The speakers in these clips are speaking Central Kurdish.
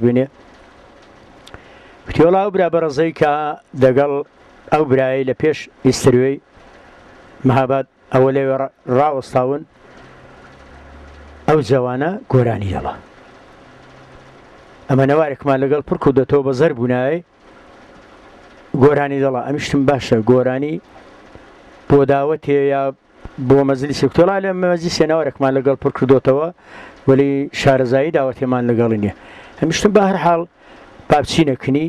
بینێ وتیۆڵا ئەو برا بەڕزەی کە دەگەڵ ئەو برایی لە پێش ئیستروێی مەهاباد ئەوە لێوێ ڕاوەستاون ئەو جوانە گۆرانی دەڵا ئەمە نەوارێکمان لەگەڵ پڕ و دەتەوە بە زەر بوونایە گۆرانی دەڵا ئەمیشتم باشە گۆرانی بۆ داوەتێ یا بۆ مەزلی سێکتۆڵا لە مەزی سێناوەرێکمان لەگەڵ پڕ کردوتەوە وەلی شارەزایی داوەتێمان لەگەڵی نییە هەمیشتم بە هەر حاڵ پاپچینەکنی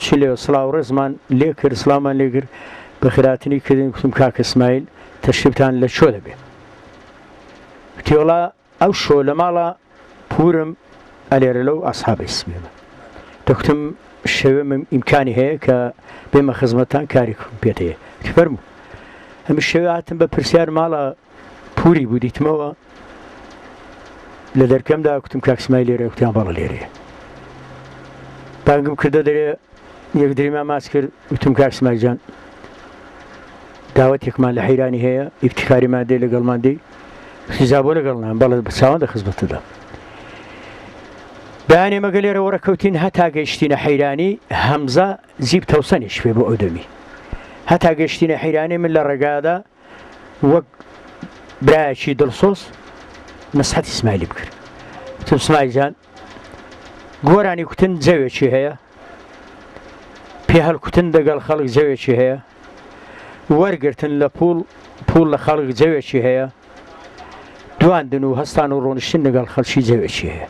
چ لێ سڵاو ڕێزمان لێ کرد سلامان لێگر بە خێراتنی کردن کوتم کاکە ئیسماعیل تەشریفتان لە چۆ دەبێ وتیۆڵا ئەو شۆ لە ماڵە پورم ئەلێرە لەو ئەسحابە ئیسمێمە دەکوتم شەوێ ئیمکانی هەیە کە بێمە خزمەتان کاری پێت هەیە فەرموو ئەمە شەوێ هاتم بە پرسیار ماڵە پوری بوو دیتمەوە لە دەرکەمدا کوتم کاک ئیسماعیل لێرە کوتیان بەڵە لێرەیە بانگم کردە دەرێ یەک دریما ماچ کرد وتم کاک ئیسماعیل جان داوەتێکمان لە حەیرانی هەیە ئیفتیخاریمان دێ لەگەڵمان دێ خیزا بۆ لەگەڵنان بەڵێ چاوەندە خزمەتەدا بەیانێ مەگە لێرە وەرەکەوتین هەتا گەیشتینە حەیرانی هەمزە زیب تەوسەنێش پێ بۆ ئەو دەمی هەتا گەیشتینە حەیرانی من لە ڕێگادا وەک برایەکی دڵسۆز نەسحەتی ئیسماعیلی بکرد وتم ئیسماعیل جان گۆرانی کوتن جەوێکی هەیە پێ هەڵکوتن دەگەڵ خەڵک جەوێکی هەیە وەرگرتن لە پوڵ لە خەڵک جەوێکی هەیە دواندن و هەستان و ڕۆنشتن لەگەڵ خەڵکی جەوێکی هەیە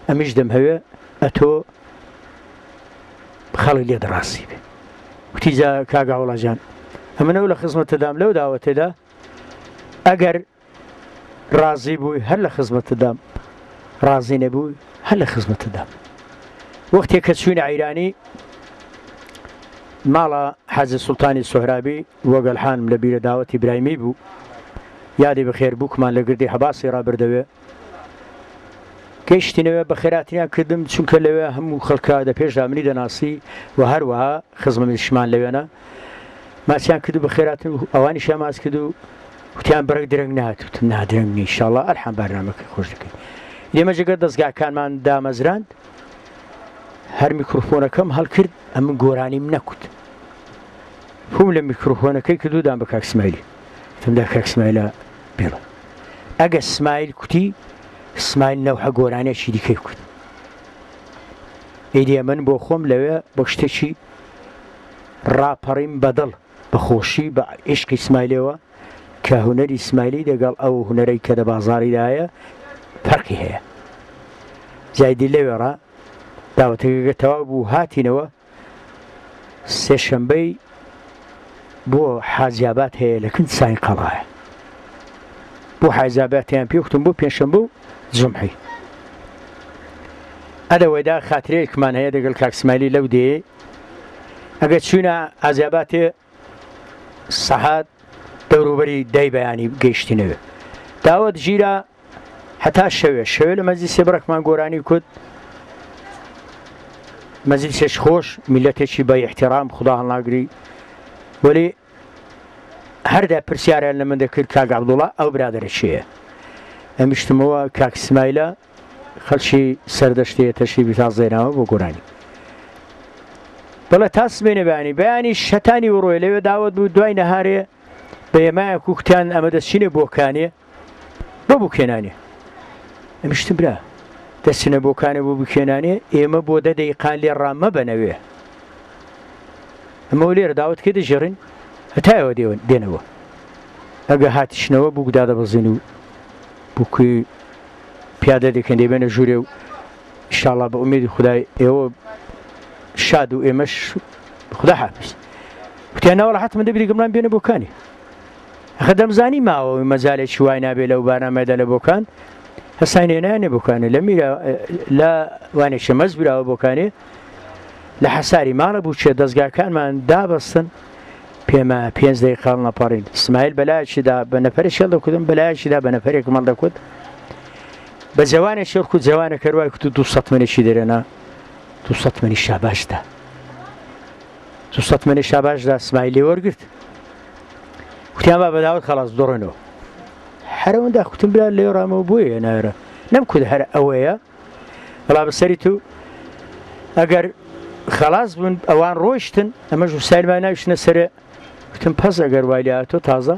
ئەمیش دەم هەوێ ئەتۆ خەڵک لێ دەڕاستی بێ وتی جا کاگا وڵاجان ئەمنەوە لە خزمەتەدام لەو داوەتێدا ئەگەر ڕازی بووی هەر لە خزمەتەدام ڕازی نەبووی هەر لە خزمەتەدام وەختێک کە چوینە عەیرانی ماڵە حاجی سوڵتانی سۆهرابی وەگەلحانم لە بیرە داوەتی ئیبراهیمی بوو یادی بەخێر بووکمان لە گردی هەباسی ڕابردەوێ گەیشتینەوە بە خێراتیان کردم چونکە لەوێ هەموو خەڵکە دە پێشدا منی دەناسی و هەروەها خزمەتیشمان لەوێنە ماچیان کرد و بە خێراتن و ئەوانیشیان ماچ کرد و وتیان بەرەک درەنگ نهاتوتم نادرەنگ نی ئینشاڵڵا ئەلحەم بارنامەکە خۆش دەکەین لێمە جگە دەستگاکانمان دامەزراند هەر میکرۆفۆنەکەم هەڵکرد ئەمن گۆرانیم نەکوت هەم لە میکرۆفۆنەکەی کردودان بە کاک ئیسماعیلی وتمدا کاک ئیسماعیلە بێڵە ئەگە ئیسماعیل کوتی ئیسماعیل نەوحە گۆرانێکی دیکەی کوت ئیدێ من بۆ خۆم لەوێ بە شتێکی ڕاپەڕیم بەدڵ بە خۆشی بە عیشقی ئیسماعیلەوە کە هونەری ئیسماعیلی دەگەڵ ئەو هونەرەی کە لە بازاڕیدایە فەرقی هەیە جایدی لەوێڕا داوەتەکە تەواو بوو هاتینەوە سێشەمبەی بۆ حاجیابات هەیە لە کند ساین قەڵایە بۆ حاجیاباتیان پێوتم بۆ پێنجشەمبە و جومعی ئەدەوەیدا خاترەیەکمان هەیە دەگەڵ کاک ئیسماعیلی لەو دێ ئەگەر چوونە حاجیاباتێ سەحات دەوروبەری دای بەیانی گەیشتینەوێ داوەت ژیرە هەتا شەوێ لە مەجلیس سێبڕێکمان گۆرانی کورد مەجلیسێک خۆش میلەتێکی بە ئیحتیرام خودا هەڵناگری وەلی هەردا پرسیاریان لە من دەکرد کاک عەبدوڵڵا ئەو برادەرەکییە ئەمیشتمەوە کاک ئیسماعیلە خەڵکی سەردەشتەیە تەشریفی تازێناوە بۆ گۆرانی بەڵێ تا سبێنە بەیانی شەتانی وڕۆی لەوێ داوەت بوو دوای نەهارێ بە ئێمایە کوکتیان ئەمە دەچینە بۆکانێ بۆ بکێنانێ ئەمیشتم برا دەچنە بۆکانە بۆ بکێنانێ ئێمە بۆ دەدەیقان لێ ڕامە بەنەوێ ئەمە لێرە داوەتکە دەژێڕین هەتایەوە دێنەوە ئەگە هاتیشنەوە بووکدا دەبەزین و بووکوی پیادە دەکەن دەبێنە ژوورێ و ئینشاڵڵا بە ئومێدی خودای ئێوە شاد و ئێمەش خدا حافظ وتیان ناوەڵە حتممە دەبێت گەمران بێنە بۆکانی ئەخە دەمزانی ماوەوەی مەجالێکی وای نابێت لەو بارنامەدا لە بۆکان هەستان هێنانێ بۆکانە لە میرە لە وانێکشە مەز براوە بۆکانێ لە حەساری ماڵە بوو چێ دەستگاکانمان دابەستن پێمە 5 دقیقە نەپەڕین ئیسماعیل بەلایەکیدا بە نەفەرێک هێڵ دەکوتم بەلایەکیدا بە نەفەرێک مەڵ دەکوت بە جوانێک شێڵ کوت جوانە کەروای کوت 200 منێکی دەرێنا 200 منی شاباشدا 200 منی شاباشدا ئیسماعیلی وەرگرت وتیان با بەداوت خەڵاس دۆڕێنەوە هەرەوەندا کوتم برا لێ ڕامەوە بۆیە نارە نەمکوت هەر ئەوەیە وەڵا بەسەری تو ئەگەر خەلاص بوون ئەوان ڕۆیشتن ئەمەش وسایلمان ناویشتنە سەرێ وتم پەس ئەگەر وای لە تۆ تازە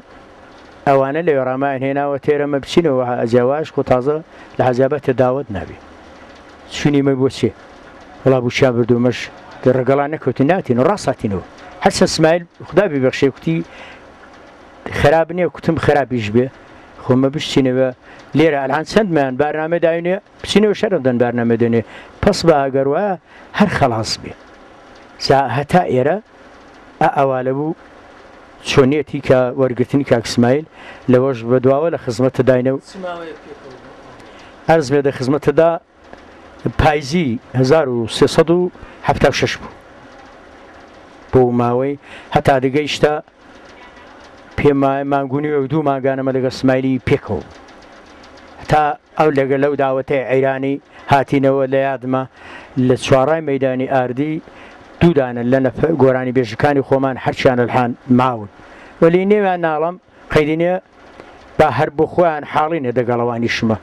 ئەوانە لە وێڕامان هێناوە تێرەمە بچینەوە ئەجیاواش خۆ تازە لە حەزیابەتە داوت نابێ چونیمە بۆ چێ وڵا بووچیان بردومەش ڕگەڵان نەکەوتی ناتین و ڕاستاتینەوە هەرچە اسماعیل خدا ببەخشێ کوتی خراپ نییە کوتم خراپیش بێ خۆمە بشتینەوە لێرە ئەلان چەندمان بارنامە داوێنێ بچینەوە شەرەدەن بارنامە دێنێ پس بە ئەگەروە هەر خەلاص بێ هەتا ئێرە ئەوالە بوو چۆنیەتی کە وەرگرتنی کاک اسماعیل لەوەش بە دواوە لە خزمەتە داینەوە ئەرز بێدە خزمەتەدا پایزی 1376 بوو بۆ ماوەی هەتا دەگەیشتە پێم مانگونی و دوو ماگانەمە لەگە اسماعیلی پێکەوە تا ئەو لەگە لەو داوەتەی عەیرانی هاتینەوە لە یادمە لە چوارڕای مەیدانی ئاردی دوودانە لە گۆرانی بێژەکانی خۆمان هەرچیان لەلحان ماون وەلی نێوان ناڵم قەیدینێ با هەر بۆ خۆیان حاڵینە دەگەڵەوانی شمە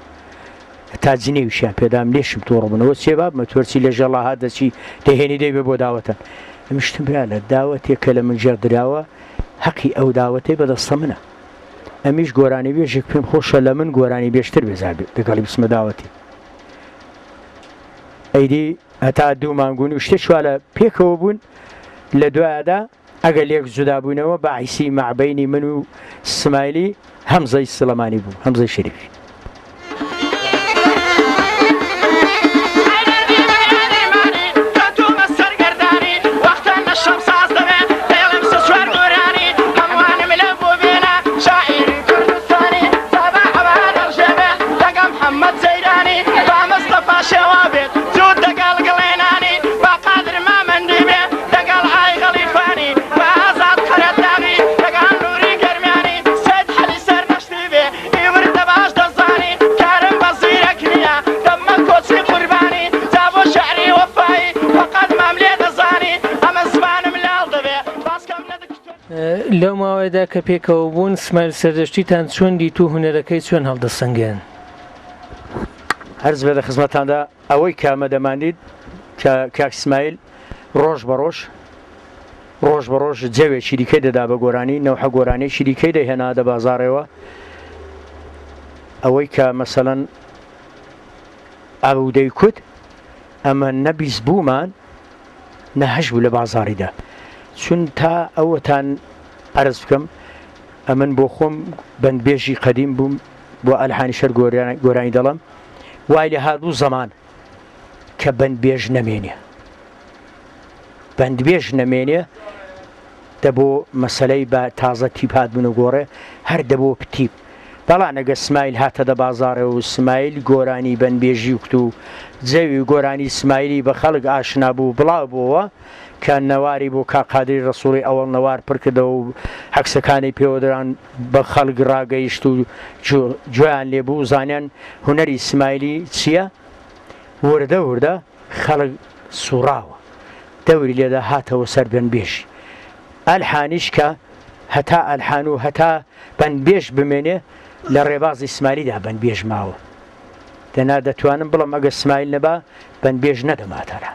تا جنێویشیان پێدام لێشم تۆڕ بنەوە چێ بابمە تۆرچی لە ژەڵا هات دەچی دەهێنی دەیبێ بۆ داوەتە ئەمشتم برا لە داوەتێک کە لە من ژێردراوە حەقی ئەو داوەتەی بەدەستە منە ئەمیش گۆرانی بێژێک پێم خۆشە لە من گۆرانی بێشتر بێزابێت دەگەڵی بسمە داوەتی ئەیدی هەتا دوو مانگونی و شتێک چوارە پێکەوە بوون لە دوایدا ئەگەر لێک جودا بوونەوە بەعیسی مەعبەینی من و اسماعیلی هەمزەی سلەمانی بوو هەمزەی شەریفی لەو ماوەیەدا کە پێکەوە بوون اسماعیل سەردەشتیتان چۆن دیت و هونەرەکەی چۆن هەڵدەسەنگێن هەرز بێدە خزمەتاندا ئەوەی کامە دەمانیت کە کاک اسماعیل ڕۆژ بە ڕۆژ جەوێکی دیکەی دەدا بە گۆرانی نەوحە گۆرانێکی دیکەی دەهێنا دە بازاڕێەوە ئەوەی کە مەسەڵەن ئەوەدەی کوت ئەمە نەبیست بوومان نەهەش بوو لە بازاڕیدا چون تا ئەوەتان عەرز بکەم ئەمن بۆ خۆم بەندبێژی قەدیم بووم بۆ ئەلحانی شەر گۆرانی دەڵم وای لە هاتبوو زەمان کە بەندبێژ نەمێنێ دەبۆ مەسەلەی بە تازە تیپات بوون و گۆڕێ هەر دەبۆ پتیب بەڵام ئەگە اسماعیل هاتە دە بازاڕێ و اسماعیل گۆرانی بەندبێژی وکت و جەوی گۆرانی اسماعیلی بە خەڵک ئاشنا بوو بڵاو بووە کە نەواری بۆ کاقادری ڕسوڵی ئەوەڵ نەوار پڕکردەوە و حەکسەکانی پێوەدران بە خەڵک ڕاگەیشت و گوێیان لێبوو زانیان هونەری اسماعیلی چییە؟ وردە خەڵک سوڕاوە دەوری لێدا هاتەوە سەر بەندبێژی ئەلحانیش کە هەتا ئەلحان و هەتا بەندبێژ بمێنێ لە ڕێبازی اسماعیلیدا بەندبێژ ماوە دەنا دەتوانم بڵم ئەگە اسماعیل نەبا بەندبێژ نەدەماتەرە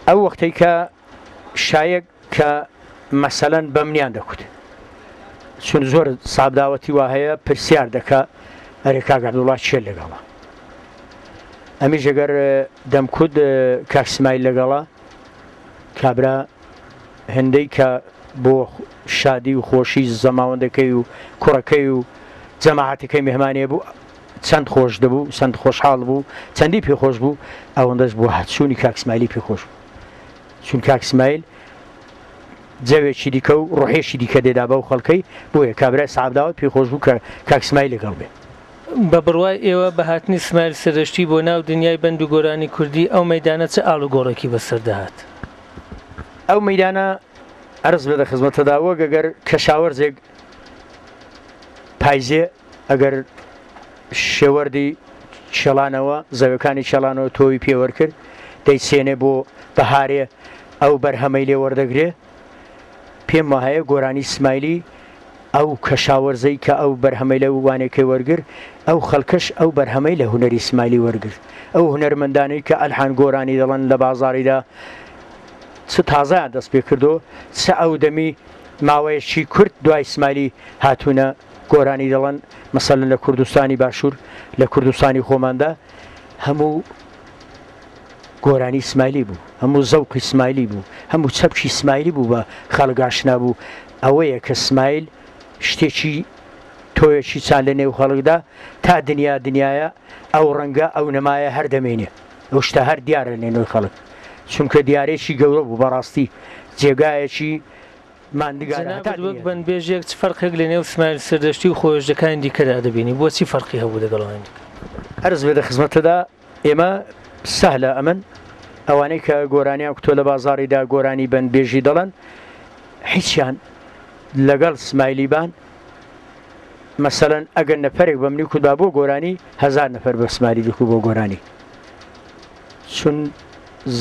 ئەو وەختەی کە شایەک کە مەسەلەن بەمنیان دەکوت چون زۆر سابداوەتی وا هەیە پرسیار دەکا ئەرێ کاک عەبدوڵڵا چێ لەگەڵا ئەمیش ئەگەر دەمکوت کاک ئیسماعیل لەگەڵا کابرا هەندەی کە بۆ شادی و خۆشی زەماوەندەکەی و کوڕەکەی و جەماعەتەکەی میهمانیە بوو چەند خۆش دەبوو چەند خۆشحاڵ بوو چەندی پێخۆش بوو ئەوەندەش بۆ هەچوونی کاک ئیسماعیلی پێخۆش بوو چون کاک ئیسماعیل جەوێکی دیکە و ڕۆحێشی دیکە دێدا بەو خەڵکەی بۆیە کابرای سعبداوت پێخۆش بوو کە کاک ئیسماعیل لەگەڵ بێ بە بڕوای ئێوە بە هاتنی ئیسماعیل سەرشتی بۆ ناو دنیای بەند و گۆرانی کوردی ئەو مەیدانە چه ئاڵوگۆڕێکی بەسەردەهات ئەو مەیدانە ئەرز بێدە خزمەتەدا وەک ئەگەر کەشاوەرزێک پایزێ ئەگەر شێوەردی چێڵانەوە زەوەکانی چێڵانەوە تۆوی پێوەرکرد دەیسێنێ بۆ بەهارێ ئەو بەرهەمەی لێ وەردەگرێ پێم وایە گۆرانی ئیسماعیلی ئەو کەشاوەرزەی کە ئەو بەرهەمەی لە وانێکی وەرگر ئەو خەڵکەش ئەو بەرهەمەی لە هونەری ئیسماعیلی وەرگرت ئەو هونەرمەندانەی کە ئەلحان گۆرانی دەڵێن لە بازاڕیدا چ تازایان دەست پێ کردو چ ئەو دەمی ماوەیەکی کورت دوای ئیسماعیلی هاتوونە گۆرانی دەڵێن مەسەلەن لە کوردستانی باشوور لە کوردستانی خۆماندا هەموو گۆرانی ئیسماعیلی بوو هەموو زەوقی ئیسماعیلی بوو هەموو چەپکی ئیسماعیلی بوو بە خەڵک ئاشنا بوو ئەوەیە کە ئیسماعیل شتێکی تۆیەکی چان لە نێو خەڵکدا تا دنیایە ئەو ڕەنگە ئەو نەمایە هەر دەمێنێ ئەو شتە هەر دیارە لە نێوی خەڵک چونکە دیارێکی گەورە بوو بەڕاستی جێگایەکی وەک بەندبێژێک چ فەرقێک لە نێو ئیسماعیل سەردەشتی و خۆشەکانی دیکەدا دەبینی بۆچی فەرقی هەبوو لەگەڵ هەرز بێدە خزمەتەدا ئێمە سەهلە ئەمن ئەوانەی کە گۆرانیان کتۆ لە بازاڕیدا گۆرانی بەندبێژی دەڵێن هیچیان لەگەڵ ئیسماعیلیبان مەسەلەن ئەگەر نەفەرێک بەمنی کودا بۆ گۆرانی 1000 نەفەر بە ئیسماعیلی دەکو بۆ گۆرانی چون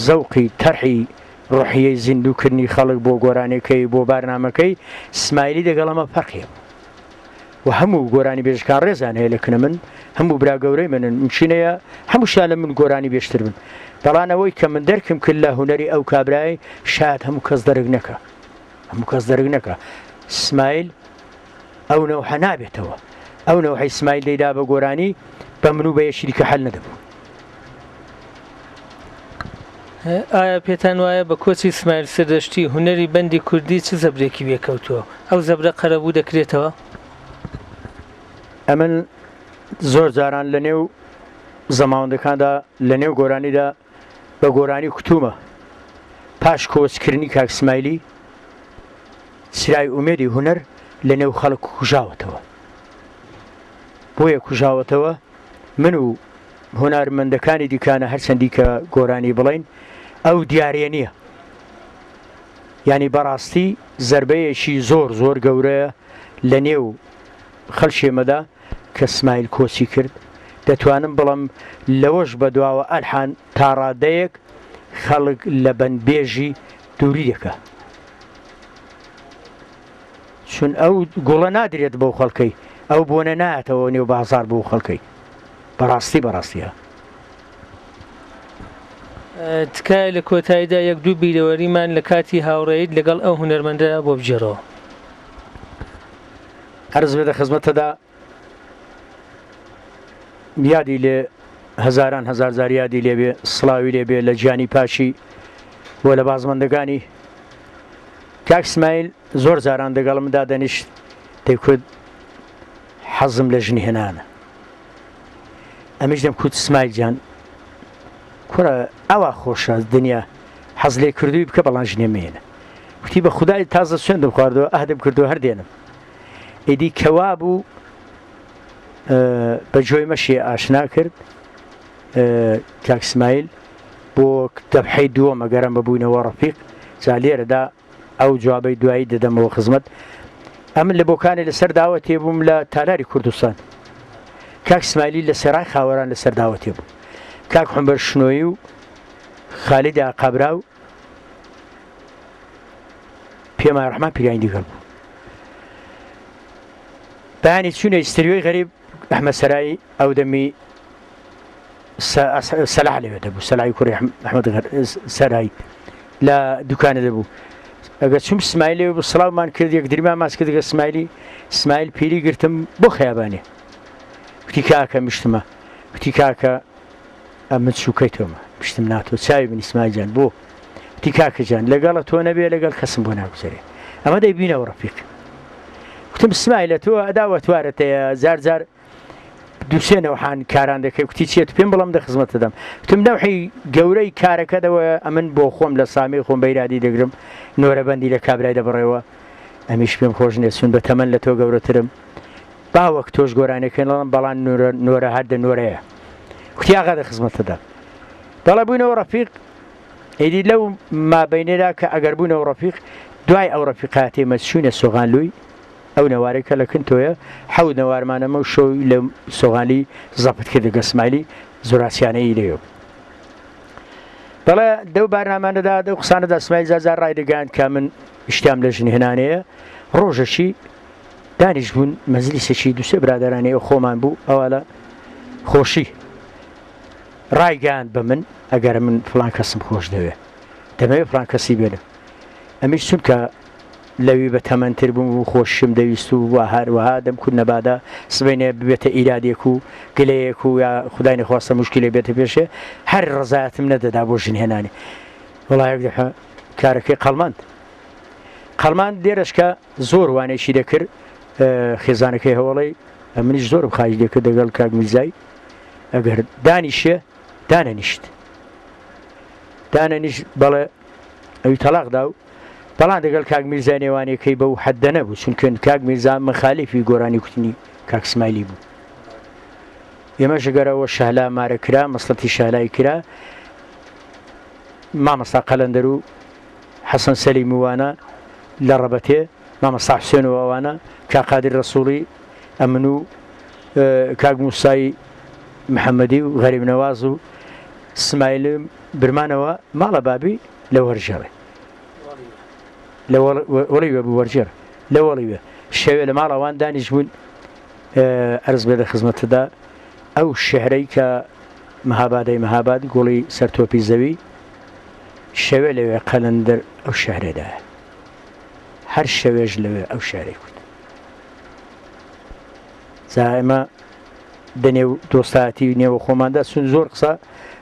زەوقی تەرحی ڕۆحیەی زیندووکردنی خەڵک بۆ گۆرانەکەی بۆ بارنامەکەی ئیسماعیلی دەگەڵ ئەمە فەرقیە و هەموو گۆرانی بێژکان ڕێزان هەیە لەکنە من هەموو برا گەورەی منن مشینەیە هەمووشان لە من گۆرانی بێشتر بن دەڵانەوەی کە من دەرکم کرد لە هونەری ئەو کابرای شاید هەموو کەس دەرگ نەکە هەموو کەس دەرگ نەکە ئیسماعیل ئەو نەوحە نابێتەوە ئەو نەوحە ئیسماعیل دەیدا بە گۆرانی بە من و بە یەشی دیکە حەل نەدەبوو ئایا پێتان وایە بە کۆچی ئیسماعیل سەردەشتی هونەری بەندی کوردی چ زەبرێکی بێکەوتووە ئەو زەبرە قەرەبوو دەکرێتەوە ئەمن زۆر جاران لە نێو زەماوەندەکاندا لە نێو گۆرانیدا بە گۆرانی کوتومە پاش کۆچکردنی کاک ئیسماعیلی سرای ئومێدی هونەر لە نێو خەڵک کوژاوەتەوە بۆیە کوژاوەتەوە من و هونەرمەندەکانی دیکانە هەرچەندی کە گۆرانی بڵین ئەو دیارە نییە ینی بەڕاستی زەربەیەکی زۆر گەورەیە لە نێو خەڵشێمەدا کە ئیسماعیل کۆچی کرد دەتوانم بڵم لەوەش بەدواوە ئەلحان تا ڕادەیەک خەڵک لە بەندبێژی دووری دەکە چون ئەو گوڵە نادرێت بەو خەڵکەی ئەو بۆنە نایەتەوە نێو بازار بۆ خەڵکەی بەڕاستیە تکایە لە کۆتاییدا یەک دوو بیرەوەریمان لە کاتی هاوڕێیت لەگەڵ ئەو هونەرمەندە بۆ بژێڕەوە عەرز بێدە خزمەتەدا یادی لێ هەزار جار یادی لێبێ سڵاوی لێبێ لە گیانی پاشی بۆ لە بازمەندەکانی کاک ئیسماعیل زۆر جاران دەگەڵمدا دەنیشت دەیکوت حەزم لە ژنی هێنانە ئەمیش دەمکوت ئیسماعیل گیان کوڕە ئەوە خۆشە دنیا حەز لێ کردووی بکە بەڵام ژنێ مێنە وتی بە خودای تازە سوێندم خواردەوە ئەهدەم کردو هەر دێنم ئیدی کەوا بوو بە جۆی مەشی ئاشنا کرد کاک ئیسماعیل بۆ دەبحەی دووەمە گەرم ببووینەوە ڕەفیق جا لێرەدا ئەو جوابەی دوایی دەدەمەوە خزمەت ئەمن لە بۆکانی لەسەر داوە تێبووم لە تالاری کوردستان کاک ئیسماعیلی لە سێڕای خاوەران لەسەر داوە تێبوو کاک حومبەر شنۆیی و خالید ئاقابراو پێمان ڕەحمان پیرانی دیگەڵ بوو بەیانی چوونە ئیستریۆی غەریب ئەحمەد سەرایی ئەو دەمی سەلاح لەوێ دەبوو سەلاحی کوڕی ئەحمەد سەرایی لە دوکانە دەبوو ئەگەر چوم سمایلی بۆ سڵاومان کرد یەک دریمان ماس کرد سمایل پیری گرتم بۆ خەیابانێ وتی کاکە میشتمە وتی کاکە ئەمە چووکەی تۆمە میشتم ناتۆ چاوی بنی سمایلجان بۆ وتی کاکە جان لەگەڵە تۆ نەبێ لەگەڵ کەسم بۆ ناگوزارێ ئەمە دەیبینەوە ڕەفیق وتم سمایلە تۆ ئەداوە توارەتەیە زار زار دووسێنەوەحان کاران دەکەی کوتی چێت پێم بڵم دە خزمەتە دەم وتم نەوحی گەورەی کارەکەدەوە ئەمن بۆ خۆم لە سامی خۆم بەیرادی دەگرم نۆرەبەندی لە کابرای دەبڕێەوە ئەمیش پێم خۆش نێسون بە تەمەن لە تۆ گەورەترم باوەک تۆش گۆرانەکەن لەڵم بەڵام نۆرە هەردە نۆرەیە کوتی ئاغا دە خزمەتەدا دەڵە بووینەوە ڕەفیق ئیدی لەو مابینێدا کە ئەگەر بوونەوە ڕەفیق دوای ئەو ڕەفیقاتی مەچوونە سۆغانلووی ئەو نەوارێکە لە کنتۆیە حەوت نەوارمانەمە و شۆی لە سۆغانی زەپت کرد گەسمایلی زۆراسیانەی لێو دەڵێ دەو بارنامانەدا دەو قسانەدا سمایل زازار ڕای دەگەیاند کە من شتیام لە ژنهێنانەیە ڕۆژەشی دانیش بوون مەزلیسێکی دووسێ برادەرانی ئەو خۆمان بوو ئەوە لە خۆشی ڕایگەیاند بە من ئەگەر من فڵان کەسم خۆش دەوێ دەمەوێت فڵان کەسی بێنم ئەمیش چونکە لەوی بە تەمەنتر بووم و خۆشم دەویست و هەروەها دەمکوت نەبادا سبەینێ ببێتە ئیرادێک و گلەیەک و یا خدای نەخواستە موشکیلێ بێتە پێشێ هەر ڕزایەتم نەدەدا بۆ ژنهێنانی وڵایەک دەحە کارەکەی قەڵمان دێرەشکە زۆر وانێکی دەکرد خێزانەکەی هەوڵی منیش زۆرم خاش دەکرد دەگەڵ کاک میرزای ئەگەر دانیشێ دانەنیشت بەڵێ ئەوی تەلاقدا و بەڵام دەگەڵ کاک میرزای نێوانەکەی بەو حەددە نەبوو چونکە کاک میرزا مەخالیفی گۆرانی کوتنی کاک سمایلی بوو ئێمە ژگەرەوە شەهلا مارە کرا مەسڵەتی شەهلای کرا مامەستا قەلەندەر و حەسەن سەلیمی وانە لە ڕەبەتێ مامەستا حوسێن و ئەوانە کاک قادر ڕەسوڵی ئەمن و کاک موسای محەممەدی و غەریب نەواز و سمایلم برمانەوە ماڵە بابی لە وەرژێڕێ وەڵیوە بوو وەرجێر لە وەڵیوە شەوێ لە ماڵەوان دانیش بوون ئەرز بێ لە خزمەتەدا ئەو شێعرەی کە مەهاباد گوڵی سەرتۆپی زەوی شەوێ لەوێ قەلەندەر ئەو شێعرێدایە هەر شەوێژ لەوێ ئەو شێعرەی کوت جا ئێمە دەنێو دۆستایەتی نێوە خۆماندا چون زۆر قسە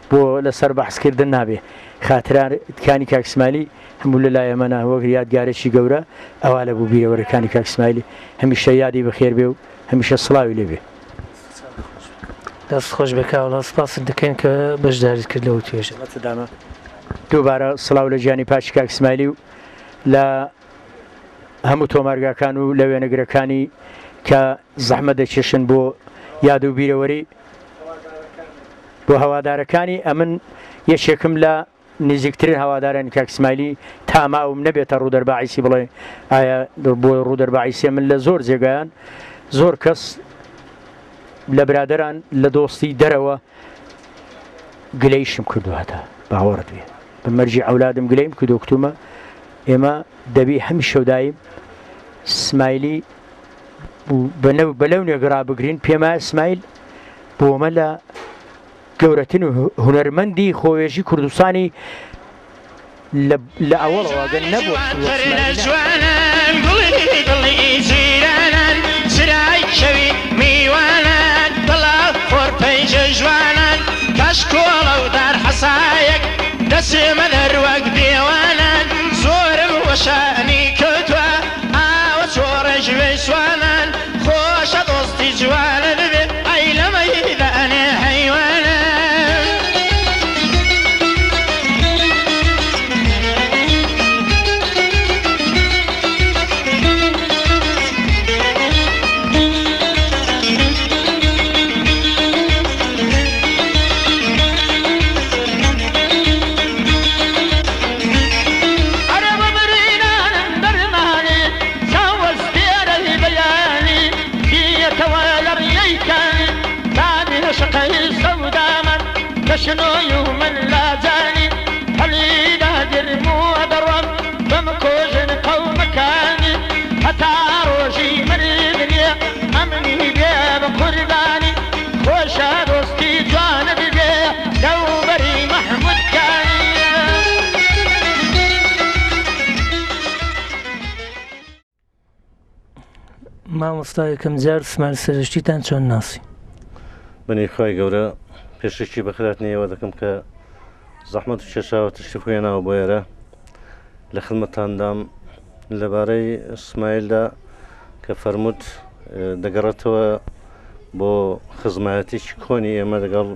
بۆ لەسەر بەحسکردن نابێ خاترانەکانی کاک سمایلی هەموو لە لای ئەمە وەک یادگارێکی گەورە ئەوا لە بوو بیرەوەرەکانی کاک سمایلی هەمیشە یادی بەخێر بێ و هەمیشە سڵاوی لێبێ دەست خۆش بێکاوڵە سپاس دەکەین کە بەشداریت کرد لەو توێژە دامە دووبارە سڵاو لە گیانی پاچی کاک سمایلی و لە هەموو تۆمارگاکان و لە وێنەگرەکانی کە زەحمە دەکێشن بۆ یاد و بیرەوەری بۆ هەوادارەکانی ئەمن یەکێکم لە نزیکترین هەوادارانی کاک سمایلی تاماوم نەبێتە ڕوودەرباعیسی بڵێ ئایا بۆ ڕوودەرباعیسیە من لە زۆر جێگایان زۆر کەس لە برادەران لە دۆستی دەرەوە گلەیشم کردوهاتە باوەڕت بێ بە مەرجی ئەولادم گلەیم کە دۆکتومە ئێمە دەبی هەمیشە دایم سمایلی بەلەو نێگەڕا بگرین پێمە سمایل بۆمە لە گەورەترین و هونەرمەندی خۆوێژی کوردستانی لە ئەوڵەوەگەن نەبووە سرای شەوی میوانان دڵا خۆرپەیجە جوانان کاش کۆڵە و دار حەسایەک دەسێمە دەروەک دێوانان زۆرم وەشانی کەوتووە ئاوە چۆڕە ژوێی سوانان خۆشە دۆستی جوانە بێ ئەی لەمەیدا ئەنێ حەیوانە يتوالى مامۆستا یەکەم جار سمال سەرشتیتان چۆن ناسی؟ بنی خی گەورە پێشکی بەخراتنیەوە دەکەم کە زەحمەت و کێشاوە تشتی خوێناوە بۆ ئێرە لە خزمەتاندام لەبارەی ئیسماعیلدا کە فەرمووت دەگەڕێتەوە بۆ خزمەتێکی کۆنی ئێمە لەگەڵ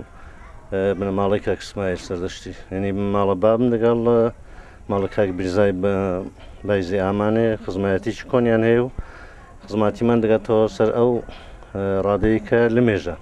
بنەماڵی کاک ئیسماعیل سەردەشتی، ینی ماڵە بابم لەگەڵ ماڵە کاک بیرزای بایزی ئامانێ خزمەتێکی کۆنیان هەیە و خزمەتیمان دەگاتەوە سەر ئەو ڕادەیە کە لە مێژە